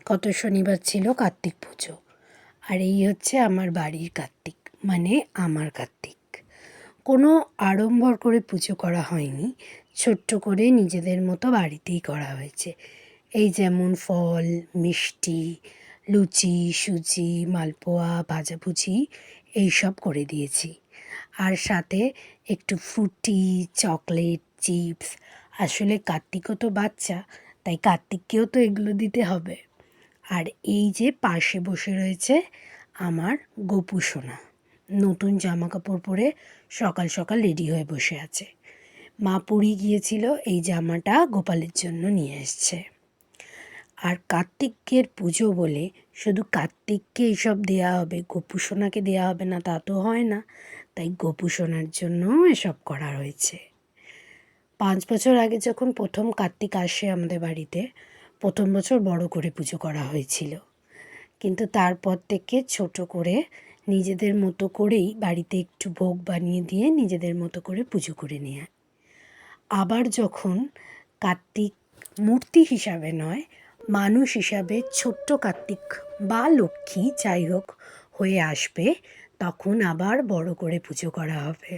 গত শনিবার ছিল কার্তিক পুজো। আর এই হচ্ছে আমার বাড়ির কার্তিক, মানে আমার কার্তিক। কোনো আড়ম্বর করে পুজো করা হয়নি, ছোট্ট করে নিজেদের মতো বাড়িতেই করা হয়েছে। এই যেমন ফল, মিষ্টি, লুচি, সুজি, মালপোয়া, ভাজাভুজি এইসব করে দিয়েছি। আর সাথে একটু ফ্রুটি, চকলেট, চিপস। আসলে কার্তিকও তো বাচ্চা, তাই কার্তিককেও তো এগুলো দিতে হবে। আর এই যে পাশে বসে রয়েছে আমার গোপু সোনা, নতুন জামা কাপড় পরে সকাল সকাল রেডি হয়ে বসে আছে। মা পুরী গিয়েছিল, এই জামাটা গোপালের জন্য নিয়ে এসছে। আর কার্তিকের পুজো বলে শুধু কার্তিককে এইসব দেওয়া হবে, গোপু সোনাকে দেওয়া হবে না তা তো হয় না। তাই গোপু সোনার জন্য এসব করা হয়েছে। 5 বছর আগে যখন প্রথম কার্তিক আসে আমাদের বাড়িতে, প্রথম বছর বড় করে পুজো করা হয়েছিল। কিন্তু তারপর থেকে ছোট করে নিজেদের মতো করেই বাড়িতে একটু ভোগ বানিয়ে দিয়ে নিজেদের মতো করে পুজো করে নেয়। আবার যখন কার্তিক মূর্তি হিসাবে নয়, মানুষ হিসাবে ছোট্ট কার্তিক বা লক্ষ্মী যাই হোক হয়ে আসবে, তখন আবার বড় করে পুজো করা হবে।